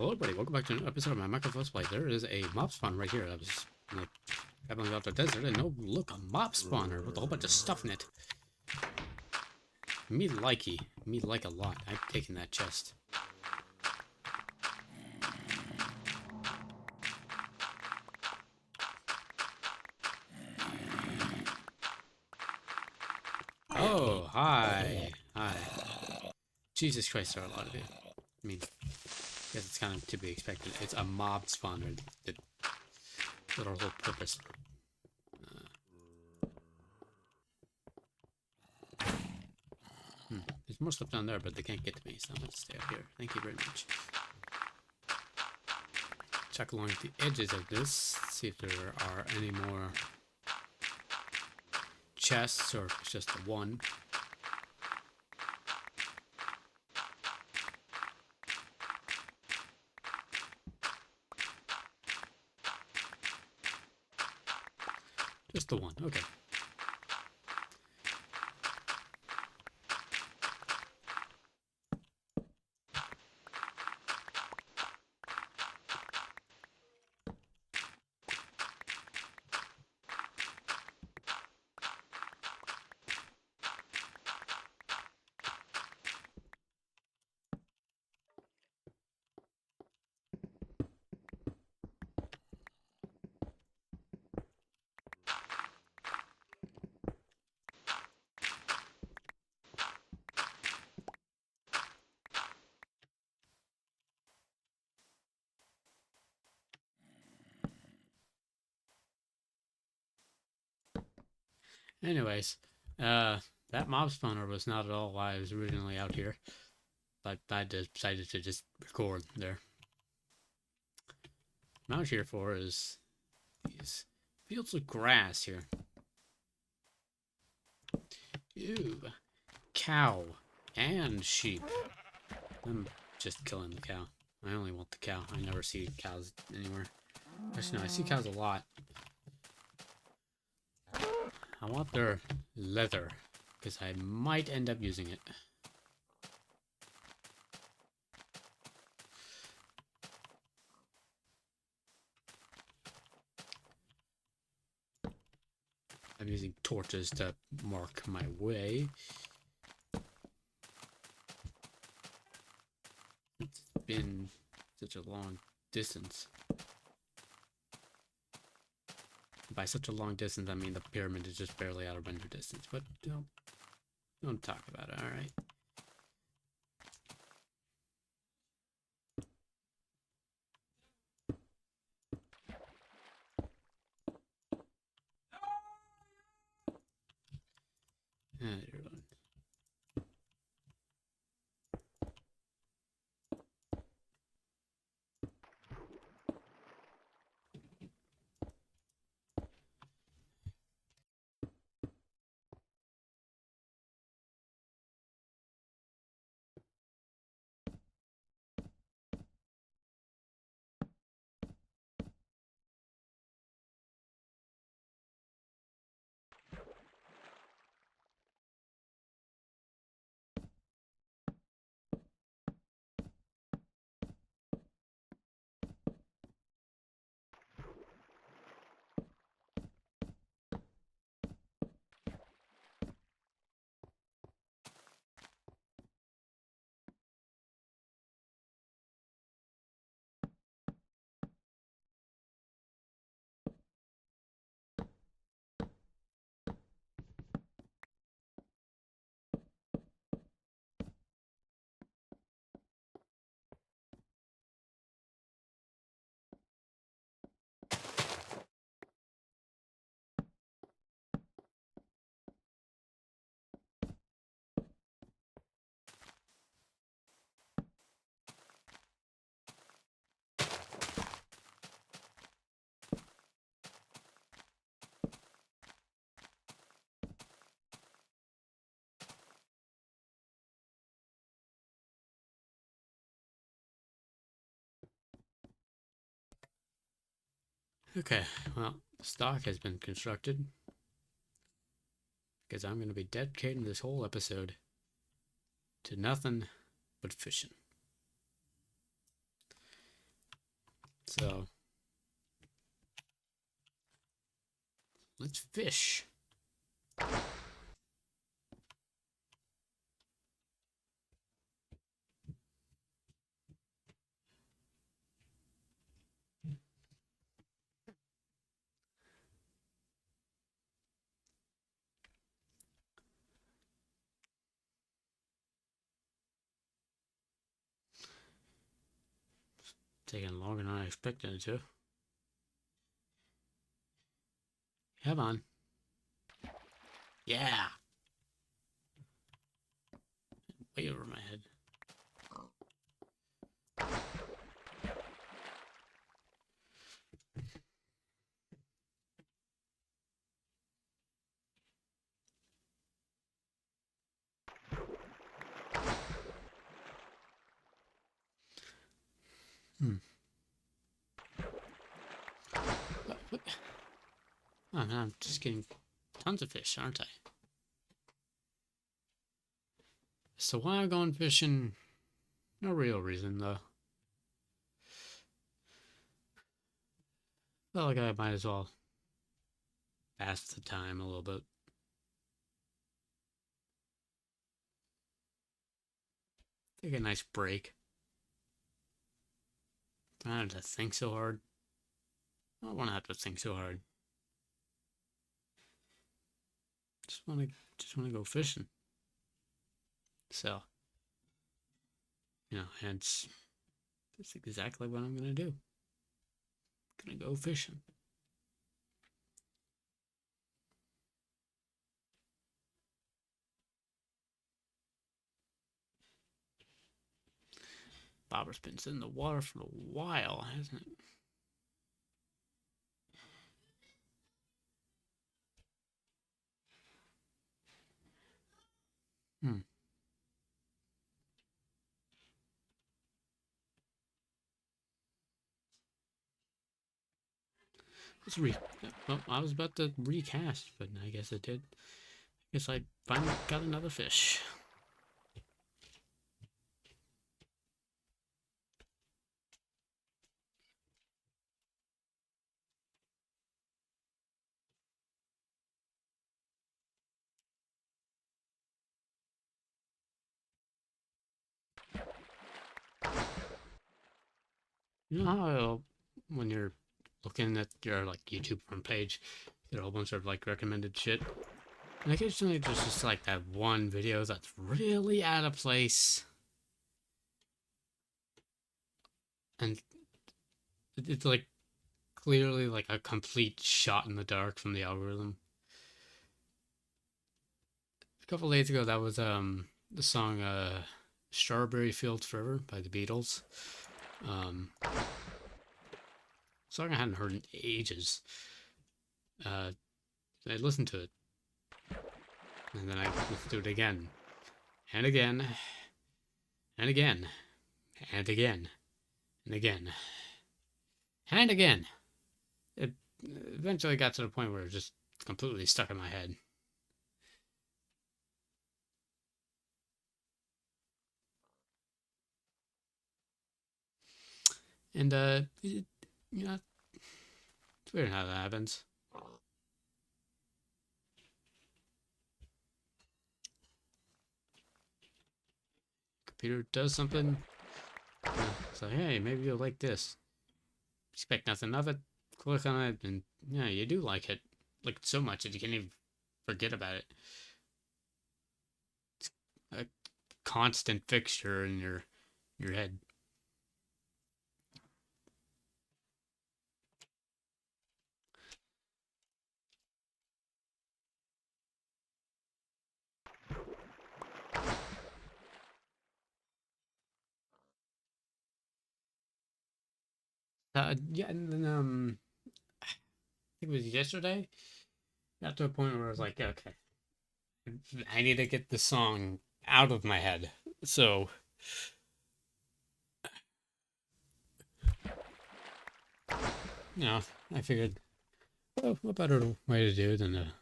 Hello everybody, welcome back to another episode of my Minecraft Let's Play. There is a mob spawn right here. I was traveling out the desert and no, look, a mob spawner with a whole bunch of stuff in it. Me like a lot. I'm taking that chest. Oh, hi. Jesus Christ, there are a lot of you. I mean, I guess it's kind of to be expected. It's a mob spawner. That's our whole purpose. There's more stuff down there, but they can't get to me, so I'm going to stay up here. Thank you very much. Check along the edges of this, see if there are any more chests, or if it's just the one. Just the one, okay. Anyways, that mob spawner was not at all why I was originally out here. But I decided to just record there. What I'm out here for is these fields of grass here. Ew. Cow and sheep. I'm just killing the cow. I only want the cow. I never see cows anywhere. Actually, no, I see cows a lot. I want their leather, because I might end up using it. I'm using torches to mark my way. It's been such a long distance. By such a long distance, I mean the pyramid is just barely out of render distance, but don't talk about it, alright? Okay, well, stock has been constructed. Because I'm going to be dedicating this whole episode to nothing but fishing. So let's fish. Taking longer than I expected it to. Come on. Yeah. Way over my head. Hmm. What? Oh, man, I'm just getting tons of fish, aren't I? So why I'm going fishing? No real reason, though. Felt like I might as well pass the time a little bit. Take a nice break. I don't have to think so hard. I don't want to have to think so hard. Just want to go fishing. So, hence that's exactly what I'm gonna do. Gonna go fishing. Bobber's been sitting in the water for a while, hasn't it? Hmm. Let's well, I was about to recast, but I guess it did. I guess I finally got another fish. You know how when you're looking at your like YouTube front page, get a whole bunch of like recommended shit. And occasionally there's just like that one video that's really out of place. And it's like clearly like a complete shot in the dark from the algorithm. A couple days ago that was the song Strawberry Fields Forever by the Beatles. Song I hadn't heard in ages. I listened to it. And then I listened to it again. And again. And again. And again. And again. And again. It eventually got to the point where it just completely stuck in my head. And it's weird how that happens. Computer does something. So hey, maybe you'll like this. Expect nothing of it. Click on it, and yeah, you do like it. Like so much that you can't even forget about it. It's a constant fixture in your head. Yeah, and then I think it was yesterday. Got to a point where I was like, okay, I need to get the song out of my head. So, I figured, well, what better way to do it than to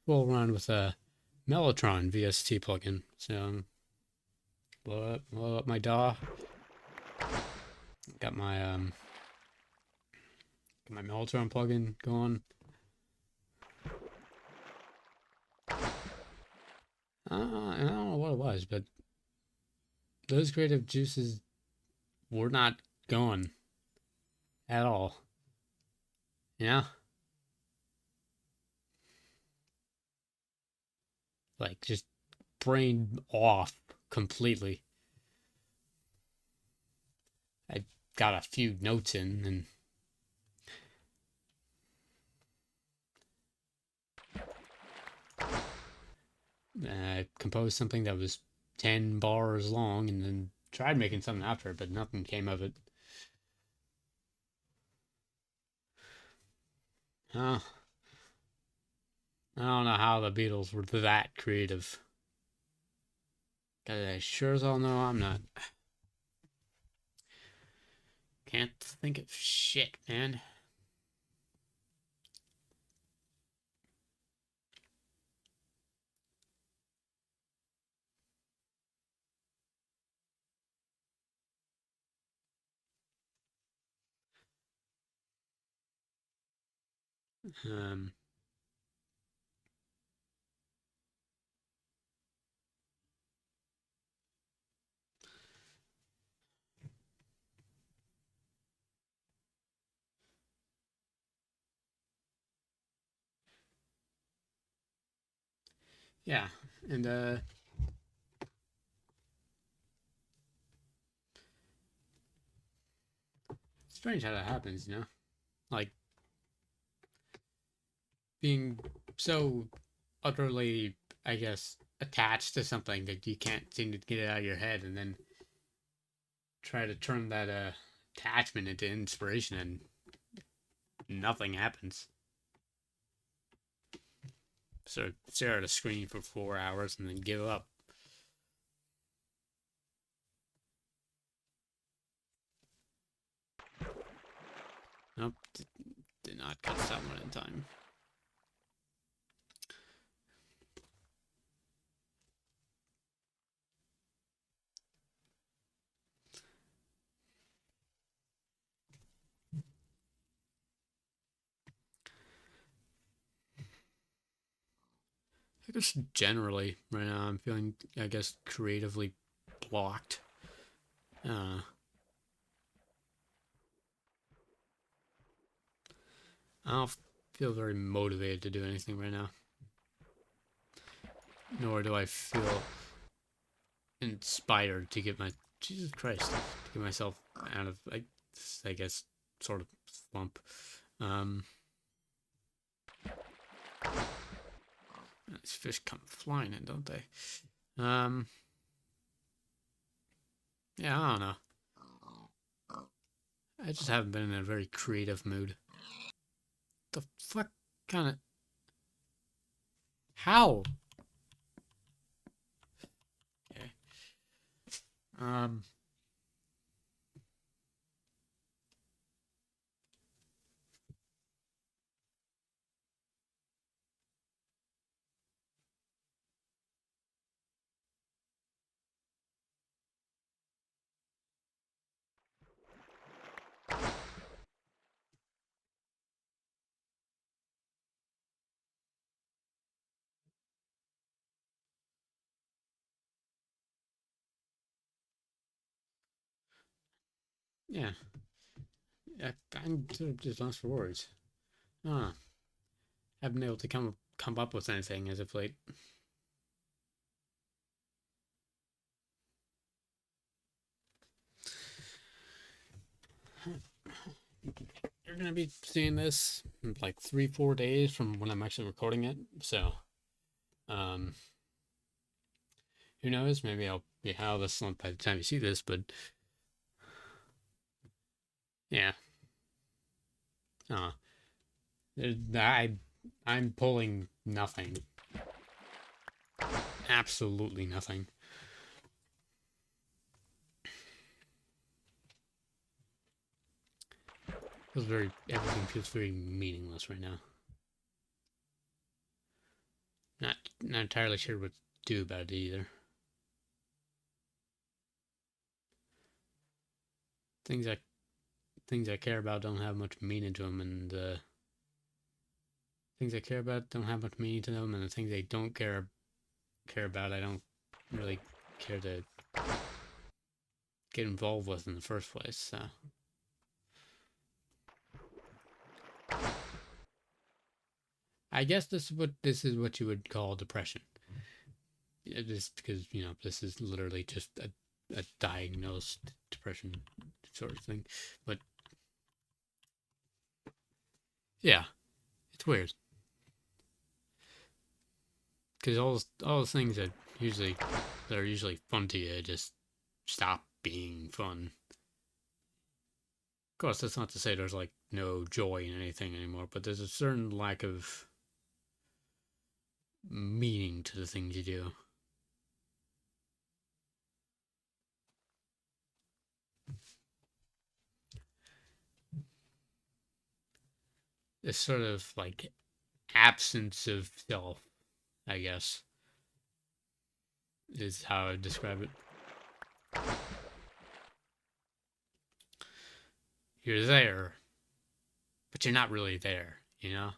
roll around with a Mellotron VST plugin. So, blow up my DAW. Got my Get my Mellotron plugin going. I don't know what it was, but those creative juices were not going at all. Yeah, like just brain off completely. I got a few notes in and I composed something that was 10 bars long and then tried making something after it, but nothing came of it. Oh, I don't know how the Beatles were that creative. 'Cause I sure as all know I'm not. Can't think of shit, man. Um, yeah, and it's strange how that happens, you know? Like being so utterly, I guess, attached to something that you can't seem to get it out of your head, and then try to turn that attachment into inspiration, and nothing happens. So stare at a screen for 4 hours and then give up. Nope, did not cut that one in time. I guess generally right now I'm feeling, I guess, creatively blocked. Uh, I don't feel very motivated to do anything right now. Nor do I feel inspired to get my Jesus Christ to get myself out of, I guess, sort of slump. Um, these fish come flying in, don't they? Yeah, I don't know. I just haven't been in a very creative mood. The fuck kind of how? Okay. Um. Yeah. I'm sort of just lost for words. Ah, haven't been able to come up with anything as of late. You're gonna be seeing this in like 3-4 days from when I'm actually recording it. So, um, who knows? Maybe I'll be out of the slump by the time you see this. But yeah, uh, I I'm pulling nothing. Absolutely nothing. Everything feels very meaningless right now. Not entirely sure what to do about it either. Things I things I care about don't have much meaning to them, and the things I care about don't have much meaning to them, and the things I don't care about, I don't really care to get involved with in the first place. So I guess this is what you would call depression. Just because this is literally just a diagnosed depression sort of thing, but yeah, it's weird because all the things that are usually fun to you just stop being fun. Of course, that's not to say there's like no joy in anything anymore, but there's a certain lack of meaning to the things you do. This sort of like absence of self, I guess, is how I would describe it. You're there, but you're not really there, you know?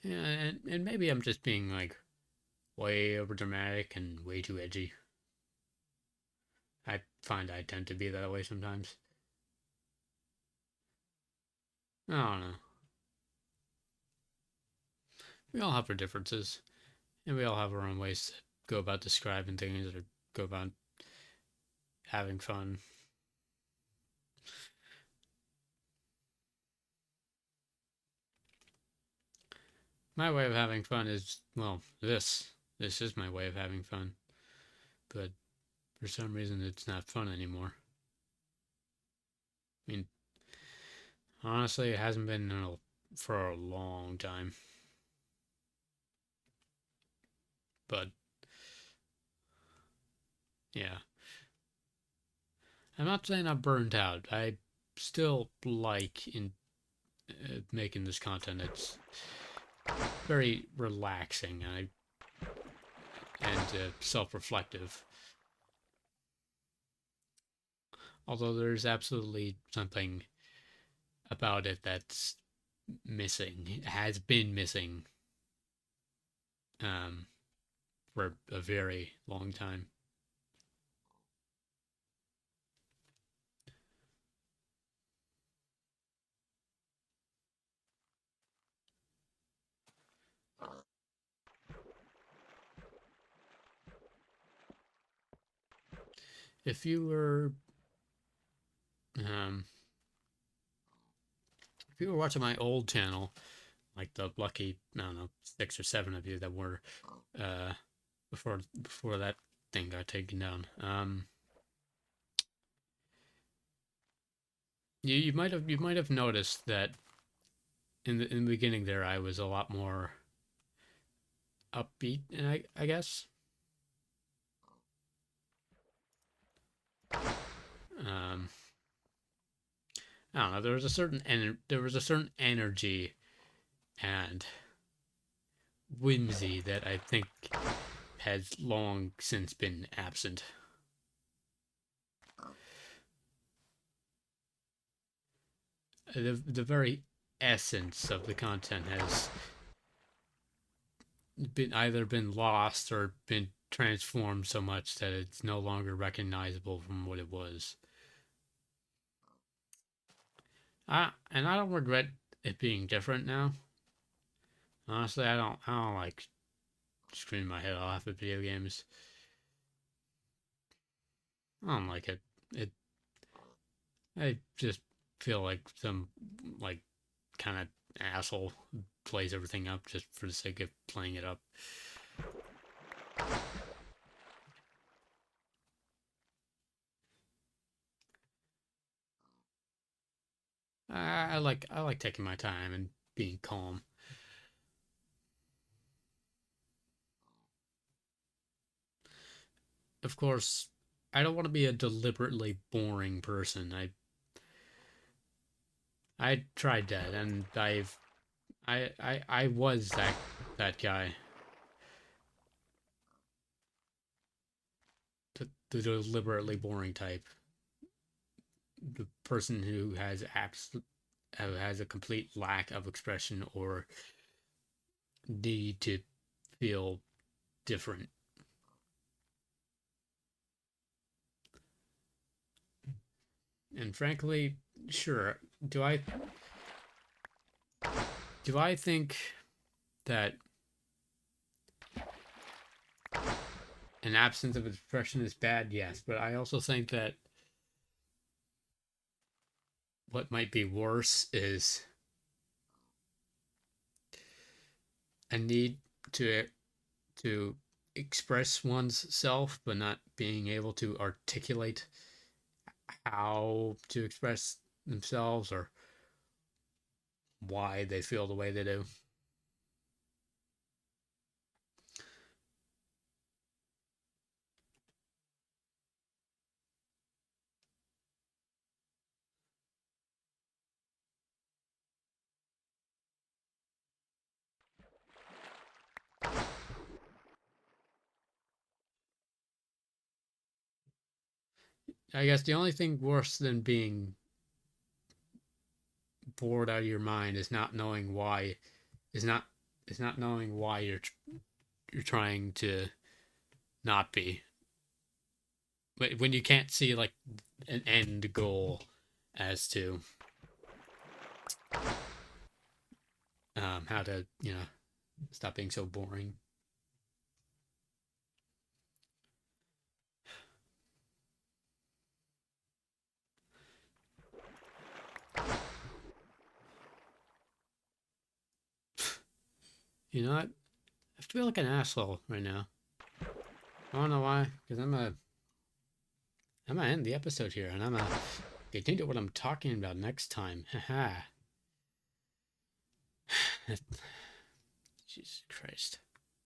Yeah, and maybe I'm just being like way over dramatic and way too edgy. I find I tend to be that way sometimes. I don't know. We all have our differences, and we all have our own ways to go about describing things or go about having fun. My way of having fun is, well, this. This is my way of having fun. But for some reason, it's not fun anymore. I mean, honestly, it hasn't been for a long time. But, yeah. I'm not saying I'm burnt out. I still like making this content. It's very relaxing and self-reflective. Although there's absolutely something about it that's missing. It has been missing um, for a very long time. If you were um, if you were watching my old channel, like the lucky, I don't know, 6 or 7 of you that were uh, before that thing got taken down. You might have noticed that in the beginning there I was a lot more upbeat, and I guess um, I don't know. There was a certain energy and whimsy that I think has long since been absent. The very essence of the content has been lost or been transformed so much that it's no longer recognizable from what it was. And I don't regret it being different now. Honestly, I don't like screaming my head off at video games. I don't like it. It I just feel like some like kind of asshole plays everything up just for the sake of playing it up. I like taking my time and being calm. Of course, I don't want to be a deliberately boring person. I tried that, and I've I was that guy. The deliberately boring type. The person who has a complete lack of expression or need to feel different. And frankly, sure, do I think that an absence of expression is bad? Yes, but I also think that what might be worse is a need to to express one's self but not being able to articulate how to express themselves or why they feel the way they do. I guess the only thing worse than being bored out of your mind is not knowing why is not is not knowing why you're trying to not be. But when you can't see like an end goal as to how to stop being so boring. You know what? I feel like an asshole right now. I don't know why, because I'm gonna end the episode here, and I'm gonna continue what I'm talking about next time. Haha. Jesus Christ.